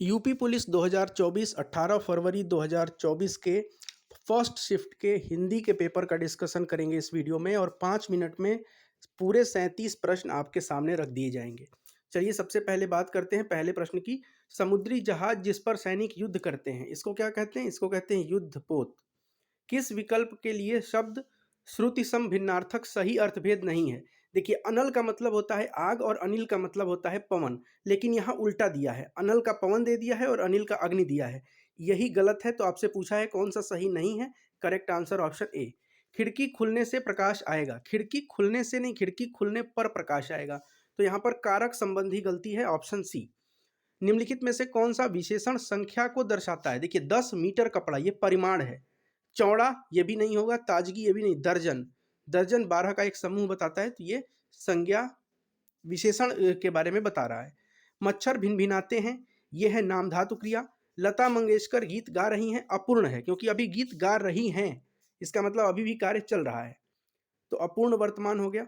UP police 2024 18 फरवरी 2024 के first shift के हिंदी के पेपर का डिस्कशन करेंगे इस वीडियो में और 5 मिनट में पूरे 37 प्रश्न आपके सामने रख दिए जाएंगे। चलिए सबसे पहले बात करते हैं पहले प्रश्न की। समुद्री जहाज जिस पर सैनिक युद्ध करते हैं इसको क्या कहते हैं? इसको कहते हैं युद्धपोत। किस विकल्प के लिए शब्द श्रुति सम भिन्नार्थक सही अर्थभेद नहीं है? देखिए, अनल का मतलब होता है आग और अनिल का मतलब होता है पवन, लेकिन यहाँ उल्टा दिया है, अनल का पवन दे दिया है और अनिल का अग्नि दिया है। यही गलत है, तो आपसे पूछा है कौन सा सही नहीं है। Correct answer option A. खिड़की खुलने से प्रकाश आएगा, खिड़की खुलने से नहीं, खिड़की खुलने पर प्रकाश आएगा, तो यहाँ पर कारक संबंधी गलती है, ऑप्शन सी। निम्नलिखित में से कौन सा विशेषण संख्या को दर्शाता है? देखिए 10 मीटर कपड़ा ये परिमाण है, चौड़ा ये भी नहीं होगा, ताजगी ये भी नहीं, दर्जन, दर्जन 12 का एक समूह बताता है, तो ये संज्ञा विशेषण के बारे में बता रहा है। मच्छर भिनभिनाते हैं, ये है नाम धातु क्रिया। लता मंगेशकर गीत गा रही हैं, अपूर्ण है क्योंकि अभी गीत गा रही हैं, इसका मतलब अभी भी कार्य चल रहा है, तो अपूर्ण वर्तमान हो गया।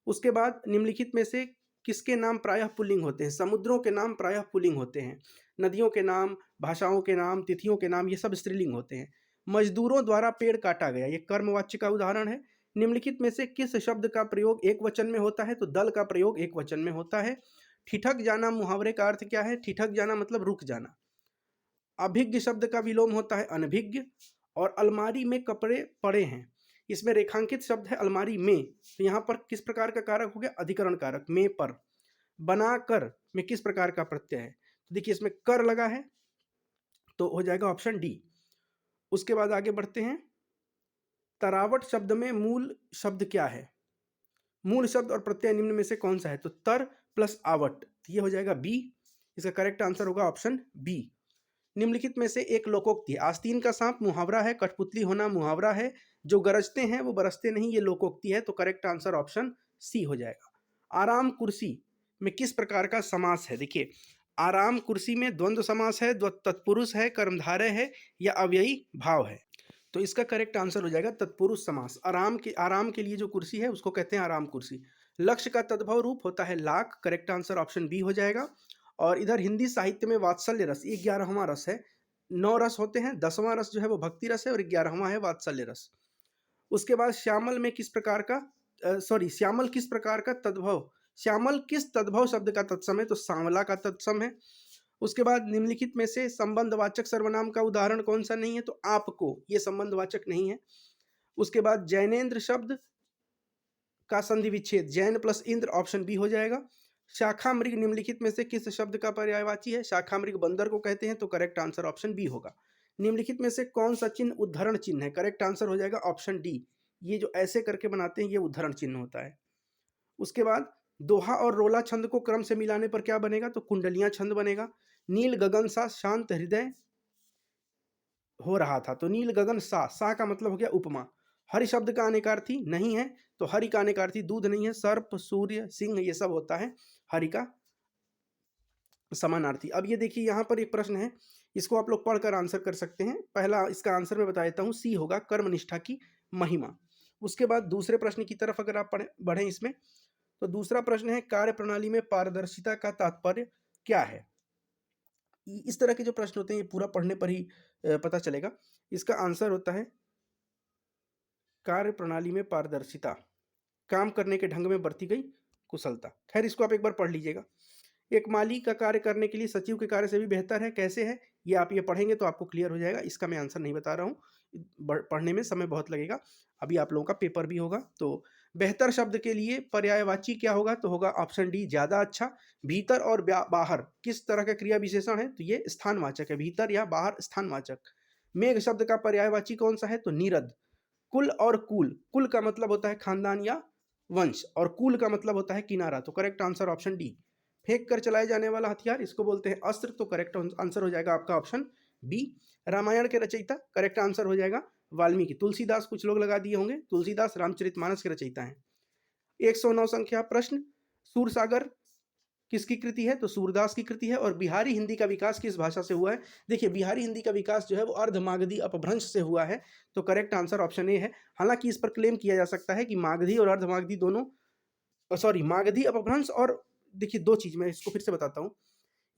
उसके बाद निम्नलिखित में से किसके नाम प्रायः पुल्लिंग होते हैं? समुद्रों के नाम प्रायः पुल्लिंग होते हैं, नदियों के नाम, भाषाओं के नाम, तिथियों के नाम, ये सब स्त्रीलिंग होते हैं। मजदूरों द्वारा पेड़ काटा गया, ये कर्मवाच्य का उदाहरण है। निम्नलिखित में से किस शब्द का प्रयोग एक वचन में होता है? तो दल का प्रयोग एक वचन में होता है। ठिठक जाना मुहावरे का अर्थ क्या है? ठिठक जाना मतलब रुक जाना। अभिज्ञ शब्द का विलोम होता है अनभिज्ञ। और अलमारी में कपड़े पड़े हैं, इसमें रेखांकित शब्द है अलमारी में, तो यहाँ पर किस प्रकार का कारक हो गया? अधिकरण कारक, में पर। बनाकर में किस प्रकार का प्रत्यय है? तो देखिए इसमें कर लगा है, तो हो जाएगा ऑप्शन डी। उसके बाद आगे बढ़ते हैं। तरावट शब्द में मूल शब्द क्या है? मूल शब्द और प्रत्यय निम्न में से कौन सा है? तो तर प्लस आवट, तो ये हो जाएगा बी। इसका करेक्ट आंसर होगा ऑप्शन बी। निम्नलिखित में से एक लोकोक्ति है। आस्तीन का सांप मुहावरा है, कठपुतली होना मुहावरा है, जो गरजते हैं वो बरसते नहीं, ये लोकोक्ति है, तो करेक्ट आंसर ऑप्शन सी हो जाएगा। आराम कुर्सी में किस प्रकार का समास है? देखिए आराम कुर्सी में द्वंद्व समास है, तत्पुरुष है, कर्मधारय है, या अव्ययी भाव है, तो इसका करेक्ट आंसर हो जाएगा तत्पुरुष समास। आराम के लिए जो कुर्सी है उसको कहते हैं आराम कुर्सी। लक्ष्य का तद्भव रूप होता है lakh, correct answer option B हो जाएगा। और इधर हिंदी साहित्य में वात्सल्य रस, ये 11वां रस है। 9 रस होते हैं, 10वां रस जो है वो भक्ति रस है और 11वां है वात्सल्य रस। उसके बाद श्यामल में किस प्रकार का श्यामल किस प्रकार का तद्भव, श्यामल किस तद्भव शब्द का तत्सम है? तो सांवला का तत्सम है। उसके बाद निम्नलिखित में से संबंधवाचक सर्वनाम का उदाहरण कौन सा नहीं है? तो आपको, ये संबंधवाचक नहीं है। उसके बाद जैनेन्द्र शब्द का संधि विच्छेद, जैन प्लस इंद्र, ऑप्शन बी हो जाएगा। शाखा मृग निम्नलिखित में से किस शब्द का पर्यायवाची है? शाखा मृग बंदर को कहते हैं, तो करेक्ट आंसर ऑप्शन बी होगा। निम्नलिखित में से कौन सा चिन्ह उद्धरण चिन्ह है? करेक्ट आंसर हो जाएगा ऑप्शन डी। ये जो ऐसे करके बनाते हैं ये उद्धरण चिन्ह होता है। उसके बाद दोहा और रोला छंद को क्रम से मिलाने पर क्या बनेगा? तो कुंडलियां छंद बनेगा। नील गगन सा शांत हृदय हो रहा था, तो नील गगन सा का मतलब हो गया उपमा। हरि शब्द का अनेकार्थी नहीं है, तो हरि का अनेकार्थी दूध नहीं है, सर्प, सूर्य, सिंह, ये सब होता है हरि का समानार्थी। अब ये देखिए यहाँ पर एक प्रश्न है, इसको आप लोग पढ़कर आंसर कर सकते हैं। पहला इसका आंसर मैं बता देता हूँ, सी होगा, कर्मनिष्ठा की महिमा। उसके बाद दूसरे प्रश्न की तरफ अगर आप बढ़ें इसमें, तो दूसरा प्रश्न है कार्य प्रणाली में पारदर्शिता का तात्पर्य क्या है? इस तरह के जो प्रश्न होते हैं ये पूरा पढ़ने पर ही पता चलेगा। इसका आंसर होता है कार्य प्रणाली में पारदर्शिता, काम करने के ढंग में बरती गई कुशलता। खैर इसको आप एक बार पढ़ लीजिएगा। एक माली का कार्य करने के लिए सचिव के कार्य से भी बेहतर है, कैसे है? ये आप ये पढ़ेंगे तो आपको क्लियर हो जाएगा। इसका मैं आंसर नहीं बता रहा हूँ, पढ़ने में समय बहुत लगेगा, अभी आप लोगों का पेपर भी होगा। तो बेहतर शब्द के लिए पर्यायवाची क्या होगा? तो होगा ऑप्शन डी, ज्यादा अच्छा। भीतर और बाहर किस तरह का क्रिया विशेषण है? तो ये स्थानवाचक है, भीतर या बाहर स्थानवाचक। मेघ शब्द का पर्यायवाची कौन सा है? तो नीरद। कुल और कुल, कुल का मतलब होता है खानदान या वंश, और कुल का मतलब होता है किनारा, तो करेक्ट आंसर ऑप्शन डी। फेंक कर चलाए जाने वाला हथियार, इसको बोलते हैं अस्त्र, तो करेक्ट आंसर हो जाएगा आपका ऑप्शन बी। रामायण के रचयिता, करेक्ट आंसर हो जाएगा वाल्मीकि। तुलसीदास कुछ लोग लगा दिए होंगे, तुलसीदास रामचरितमानस के रचयिता हैं। 109 संख्या प्रश्न, सूरसागर किसकी कृति है? तो सूरदास की कृति है। और बिहारी हिंदी का विकास किस भाषा से हुआ है? देखिए बिहारी हिंदी का विकास जो है वो अर्धमागधी अपभ्रंश से हुआ है, तो करेक्ट आंसर ऑप्शन ए है। हालांकि इस पर क्लेम किया जा सकता है कि मागधी और अर्धमागधी दोनों, मागधी अपभ्रंश, और देखिए दो चीज मैं इसको फिर से बताता हूँ,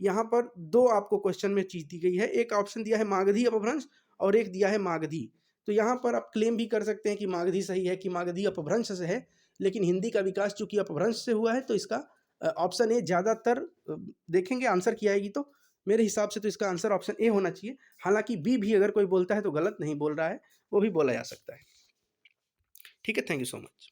यहाँ पर 2 आपको क्वेश्चन में चीज़ दी गई है। एक ऑप्शन दिया है मागधी अपभ्रंश और एक दिया है मागधी। तो यहाँ पर आप क्लेम भी कर सकते हैं कि मागधी सही है, कि मागधी अपभ्रंश से है, लेकिन हिंदी का विकास चूँकि अपभ्रंश से हुआ है तो इसका ऑप्शन ए ज़्यादातर देखेंगे आंसर की आएगी तो मेरे हिसाब से तो इसका आंसर ऑप्शन ए होना चाहिए। हालाँकि बी भी अगर कोई बोलता है तो गलत नहीं बोल रहा है, वो भी बोला जा सकता है। ठीक है, थैंक यू सो मच।